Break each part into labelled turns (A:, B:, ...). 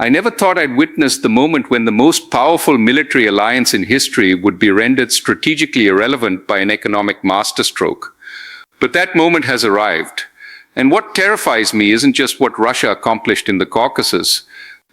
A: I never thought I'd witness the moment when the most powerful military alliance in history would be rendered strategically irrelevant by an economic masterstroke. But that moment has arrived. And what terrifies me isn't just what Russia accomplished in the Caucasus.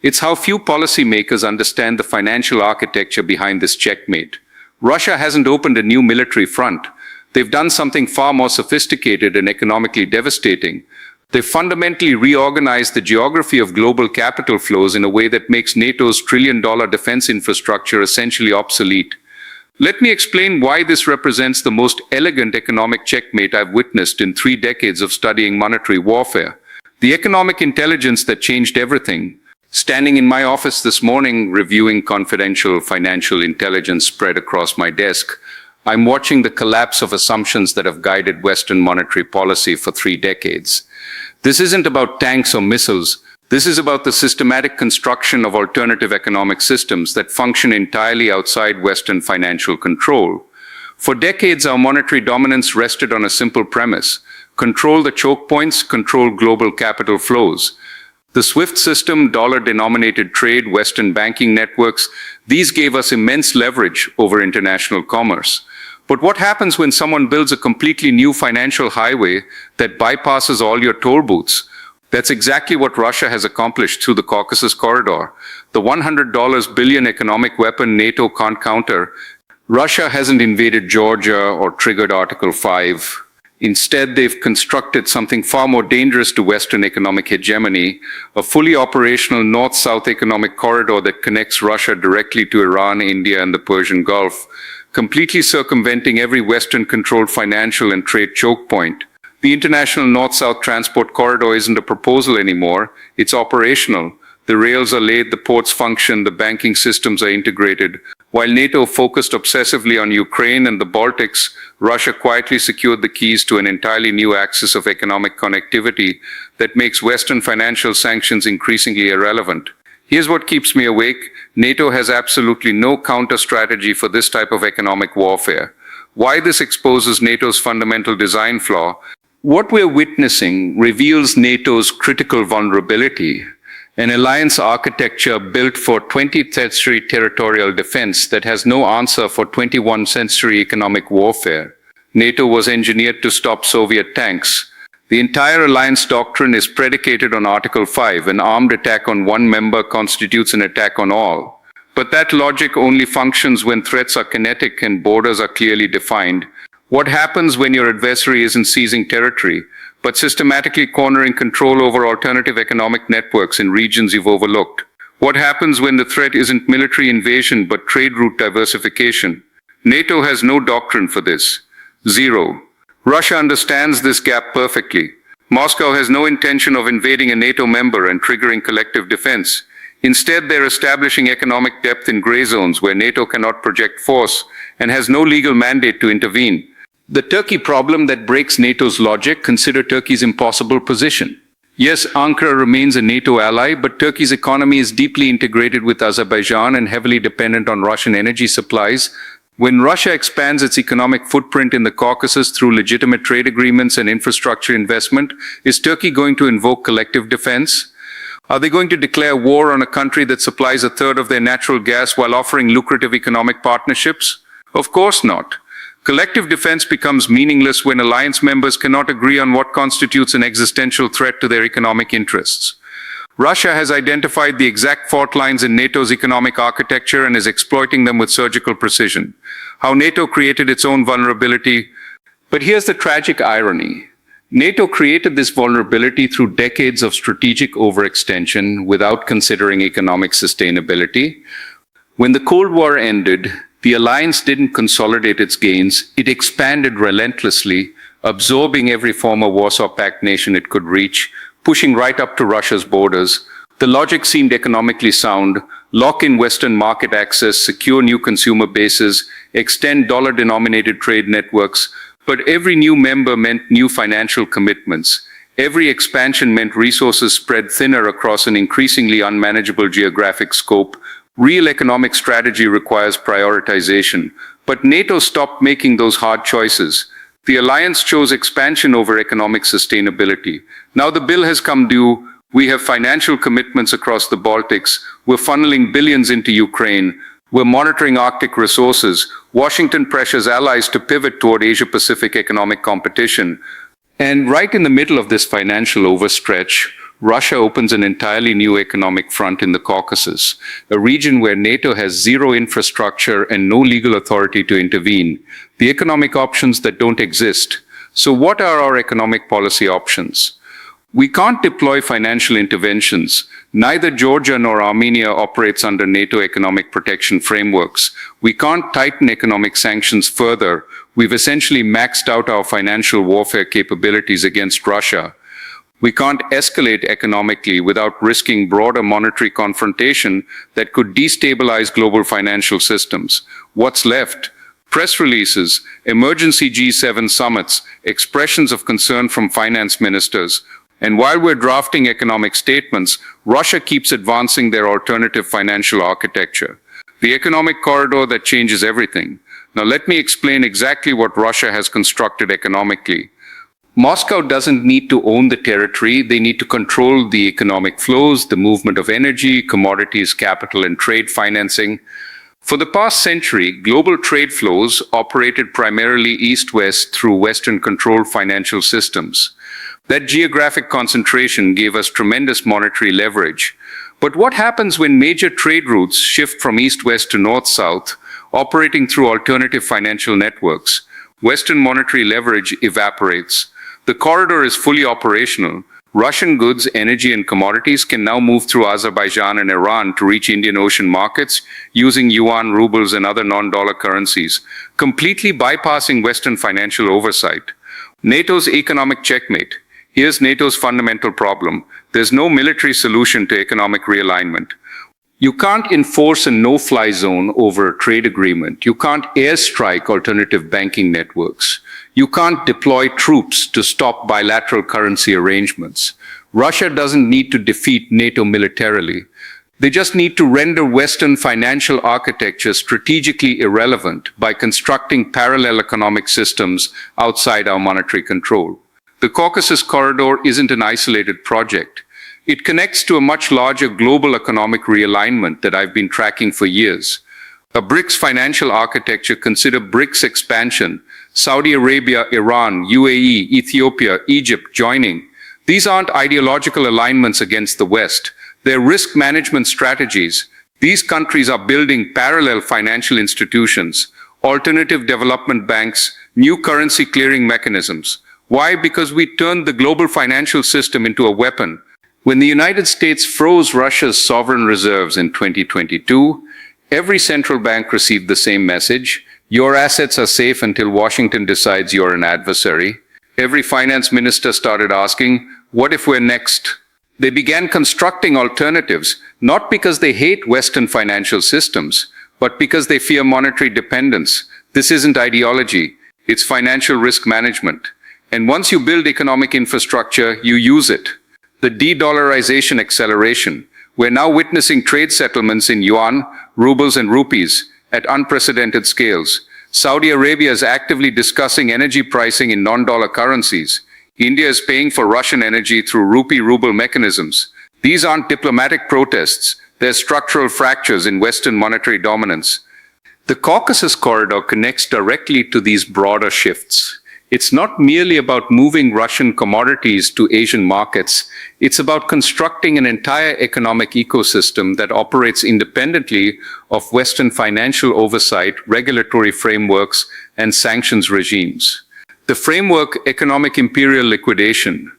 A: It's how few policymakers understand the financial architecture behind this checkmate. Russia hasn't opened a new military front. They've done something far more sophisticated and economically devastating. They've fundamentally reorganized the geography of global capital flows in a way that makes NATO's trillion-dollar defense infrastructure essentially obsolete. Let me explain why this represents the most elegant economic checkmate I've witnessed in 3 decades of studying monetary warfare. The economic intelligence that changed everything. Standing in my office this morning, reviewing confidential financial intelligence spread across my desk, I'm watching the collapse of assumptions that have guided Western monetary policy for 3 decades. This isn't about tanks or missiles. This is about the systematic construction of alternative economic systems that function entirely outside Western financial control. For decades, our monetary dominance rested on a simple premise: control the choke points, control global capital flows. The SWIFT system, dollar-denominated trade, Western banking networks, these gave us immense leverage over international commerce. But what happens when someone builds a completely new financial highway that bypasses all your toll booths? That's exactly what Russia has accomplished through the Caucasus corridor. The $100 billion economic weapon NATO can't counter. Russia hasn't invaded Georgia or triggered Article 5. Instead, they've constructed something far more dangerous to Western economic hegemony, a fully operational north-south economic corridor that connects Russia directly to Iran, India, and the Persian Gulf, completely circumventing every Western-controlled financial and trade choke point. The international north-south transport corridor isn't a proposal anymore, it's operational. The rails are laid, the ports function, the banking systems are integrated. While NATO focused obsessively on Ukraine and the Baltics, Russia quietly secured the keys to an entirely new axis of economic connectivity that makes Western financial sanctions increasingly irrelevant. Here's what keeps me awake. NATO has absolutely no counter-strategy for this type of economic warfare. Why this exposes NATO's fundamental design flaw? What we're witnessing reveals NATO's critical vulnerability, an alliance architecture built for 20th century territorial defense that has no answer for 21st century economic warfare. NATO was engineered to stop Soviet tanks. The entire alliance doctrine is predicated on Article 5. An armed attack on one member constitutes an attack on all. But that logic only functions when threats are kinetic and borders are clearly defined. What happens when your adversary isn't seizing territory, but systematically cornering control over alternative economic networks in regions you've overlooked? What happens when the threat isn't military invasion but trade route diversification? NATO has no doctrine for this. Zero. Russia understands this gap perfectly. Moscow has no intention of invading a NATO member and triggering collective defense. Instead, they're establishing economic depth in gray zones where NATO cannot project force and has no legal mandate to intervene. The Turkey problem that breaks NATO's logic, consider Turkey's impossible position. Yes, Ankara remains a NATO ally, but Turkey's economy is deeply integrated with Azerbaijan and heavily dependent on Russian energy supplies. When Russia expands its economic footprint in the Caucasus through legitimate trade agreements and infrastructure investment, is Turkey going to invoke collective defense? Are they going to declare war on a country that supplies a third of their natural gas while offering lucrative economic partnerships? Of course not. Collective defense becomes meaningless when alliance members cannot agree on what constitutes an existential threat to their economic interests. Russia has identified the exact fault lines in NATO's economic architecture and is exploiting them with surgical precision. How NATO created its own vulnerability. But here's the tragic irony. NATO created this vulnerability through decades of strategic overextension without considering economic sustainability. When the Cold War ended, the alliance didn't consolidate its gains, it expanded relentlessly, absorbing every former Warsaw Pact nation it could reach, pushing right up to Russia's borders. The logic seemed economically sound: lock in Western market access, secure new consumer bases, extend dollar-denominated trade networks. But every new member meant new financial commitments. Every expansion meant resources spread thinner across an increasingly unmanageable geographic scope. Real economic strategy requires prioritization. But NATO stopped making those hard choices. The alliance chose expansion over economic sustainability. Now the bill has come due. We have financial commitments across the Baltics. We're funneling billions into Ukraine. We're monitoring Arctic resources. Washington pressures allies to pivot toward Asia-Pacific economic competition. And right in the middle of this financial overstretch, Russia opens an entirely new economic front in the Caucasus, a region where NATO has zero infrastructure and no legal authority to intervene. The economic options that don't exist. So what are our economic policy options? We can't deploy financial interventions. Neither Georgia nor Armenia operates under NATO economic protection frameworks. We can't tighten economic sanctions further. We've essentially maxed out our financial warfare capabilities against Russia. We can't escalate economically without risking broader monetary confrontation that could destabilize global financial systems. What's left? Press releases, emergency G7 summits, expressions of concern from finance ministers. And while we're drafting economic statements, Russia keeps advancing their alternative financial architecture, the economic corridor that changes everything. Now let me explain exactly what Russia has constructed economically. Moscow doesn't need to own the territory. They need to control the economic flows, the movement of energy, commodities, capital, and trade financing. For the past century, global trade flows operated primarily east-west through Western-controlled financial systems. That geographic concentration gave us tremendous monetary leverage. But what happens when major trade routes shift from east-west to north-south, operating through alternative financial networks? Western monetary leverage evaporates. The corridor is fully operational. Russian goods, energy, and commodities can now move through Azerbaijan and Iran to reach Indian Ocean markets using yuan, rubles, and other non-dollar currencies, completely bypassing Western financial oversight. NATO's economic checkmate. Here's NATO's fundamental problem. There's no military solution to economic realignment. You can't enforce a no-fly zone over a trade agreement. You can't airstrike alternative banking networks. You can't deploy troops to stop bilateral currency arrangements. Russia doesn't need to defeat NATO militarily. They just need to render Western financial architecture strategically irrelevant by constructing parallel economic systems outside our monetary control. The Caucasus corridor isn't an isolated project. It connects to a much larger global economic realignment that I've been tracking for years. A BRICS financial architecture consider BRICS expansion, Saudi Arabia, Iran, UAE, Ethiopia, Egypt joining. These aren't ideological alignments against the West. They're risk management strategies. These countries are building parallel financial institutions, alternative development banks, new currency clearing mechanisms. Why? Because we turned the global financial system into a weapon. When the United States froze Russia's sovereign reserves in 2022, every central bank received the same message. Your assets are safe until Washington decides you're an adversary. Every finance minister started asking, what if we're next? They began constructing alternatives, not because they hate Western financial systems, but because they fear monetary dependence. This isn't ideology, it's financial risk management. And once you build economic infrastructure, you use it. The de-dollarization acceleration. We're now witnessing trade settlements in yuan, rubles, and rupees at unprecedented scales. Saudi Arabia is actively discussing energy pricing in non-dollar currencies. India is paying for Russian energy through rupee-ruble mechanisms. These aren't diplomatic protests. They're structural fractures in Western monetary dominance. The Caucasus corridor connects directly to these broader shifts. It's not merely about moving Russian commodities to Asian markets. It's about constructing an entire economic ecosystem that operates independently of Western financial oversight, regulatory frameworks, and sanctions regimes. The framework, economic imperial liquidation.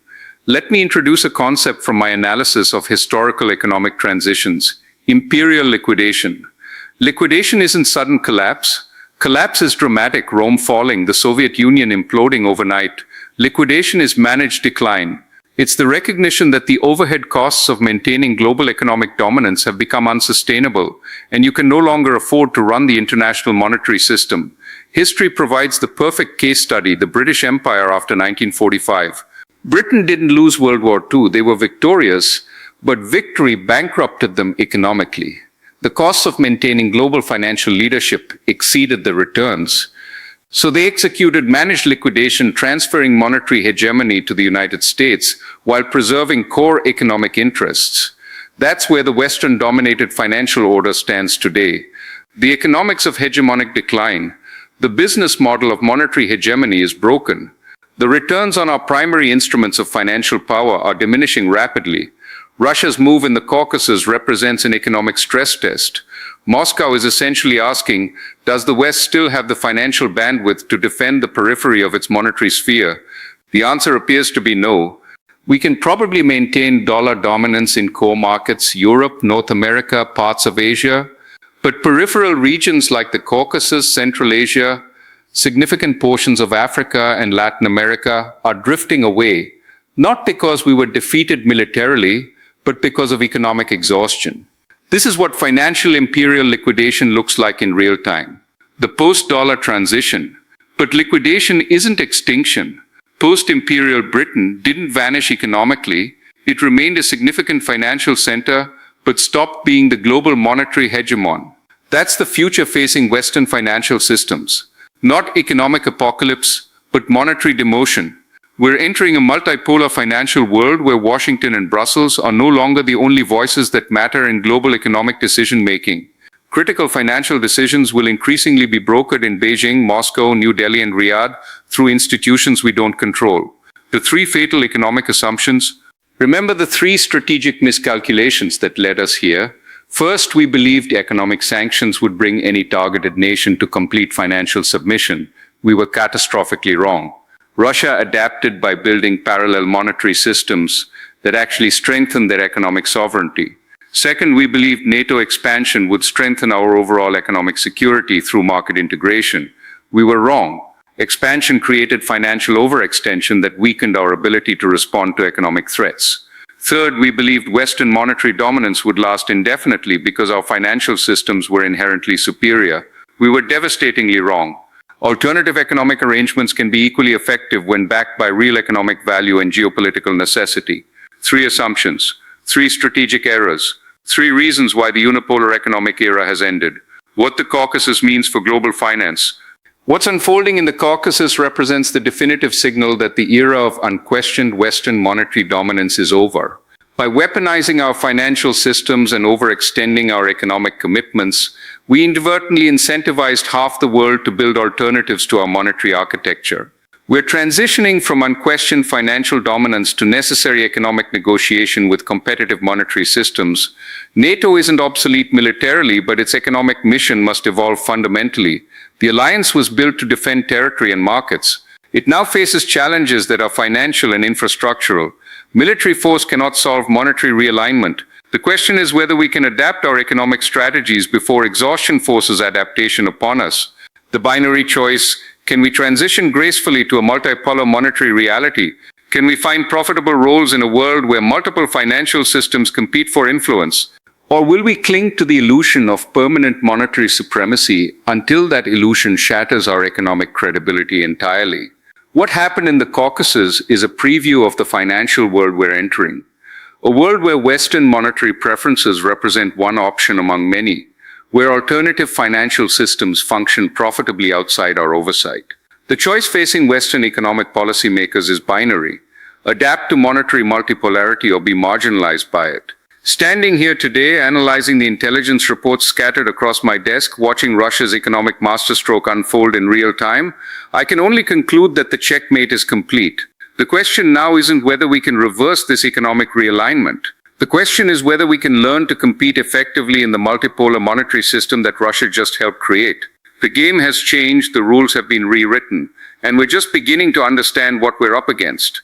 A: Let me introduce a concept from my analysis of historical economic transitions. Imperial liquidation. Liquidation isn't sudden collapse. Collapse is dramatic, Rome falling, the Soviet Union imploding overnight. Liquidation is managed decline. It's the recognition that the overhead costs of maintaining global economic dominance have become unsustainable, and you can no longer afford to run the international monetary system. History provides the perfect case study, the British Empire after 1945. Britain didn't lose World War II, they were victorious, but victory bankrupted them economically. The costs of maintaining global financial leadership exceeded the returns. So they executed managed liquidation, transferring monetary hegemony to the United States while preserving core economic interests. That's where the Western-dominated financial order stands today. The economics of hegemonic decline, the business model of monetary hegemony is broken. The returns on our primary instruments of financial power are diminishing rapidly. Russia's move in the Caucasus represents an economic stress test. Moscow is essentially asking, does the West still have the financial bandwidth to defend the periphery of its monetary sphere? The answer appears to be no. We can probably maintain dollar dominance in core markets, Europe, North America, parts of Asia, but peripheral regions like the Caucasus, Central Asia, significant portions of Africa and Latin America are drifting away, not because we were defeated militarily, but because of economic exhaustion. This is what financial imperial liquidation looks like in real time. The post-dollar transition. But liquidation isn't extinction. Post-imperial Britain didn't vanish economically. It remained a significant financial center, but stopped being the global monetary hegemon. That's the future-facing Western financial systems. Not economic apocalypse, but monetary demotion. We're entering a multipolar financial world where Washington and Brussels are no longer the only voices that matter in global economic decision-making. Critical financial decisions will increasingly be brokered in Beijing, Moscow, New Delhi, and Riyadh through institutions we don't control. The three fatal economic assumptions. Remember the three strategic miscalculations that led us here. First, we believed economic sanctions would bring any targeted nation to complete financial submission. We were catastrophically wrong. Russia adapted by building parallel monetary systems that actually strengthened their economic sovereignty. Second, we believed NATO expansion would strengthen our overall economic security through market integration. We were wrong. Expansion created financial overextension that weakened our ability to respond to economic threats. Third, we believed Western monetary dominance would last indefinitely because our financial systems were inherently superior. We were devastatingly wrong. Alternative economic arrangements can be equally effective when backed by real economic value and geopolitical necessity. Three assumptions, three strategic errors, three reasons why the unipolar economic era has ended. What the Caucasus means for global finance. What's unfolding in the Caucasus represents the definitive signal that the era of unquestioned Western monetary dominance is over. By weaponizing our financial systems and overextending our economic commitments, we inadvertently incentivized half the world to build alternatives to our monetary architecture. We're transitioning from unquestioned financial dominance to necessary economic negotiation with competitive monetary systems. NATO isn't obsolete militarily, but its economic mission must evolve fundamentally. The alliance was built to defend territory and markets. It now faces challenges that are financial and infrastructural. Military force cannot solve monetary realignment. The question is whether we can adapt our economic strategies before exhaustion forces adaptation upon us. The binary choice: can we transition gracefully to a multipolar monetary reality? Can we find profitable roles in a world where multiple financial systems compete for influence? Or will we cling to the illusion of permanent monetary supremacy until that illusion shatters our economic credibility entirely? What happened in the Caucasus is a preview of the financial world we're entering. A world where Western monetary preferences represent one option among many, where alternative financial systems function profitably outside our oversight. The choice facing Western economic policymakers is binary: adapt to monetary multipolarity or be marginalized by it. Standing here today, analyzing the intelligence reports scattered across my desk, watching Russia's economic masterstroke unfold in real time, I can only conclude that the checkmate is complete. The question now isn't whether we can reverse this economic realignment. The question is whether we can learn to compete effectively in the multipolar monetary system that Russia just helped create. The game has changed, the rules have been rewritten, and we're just beginning to understand what we're up against.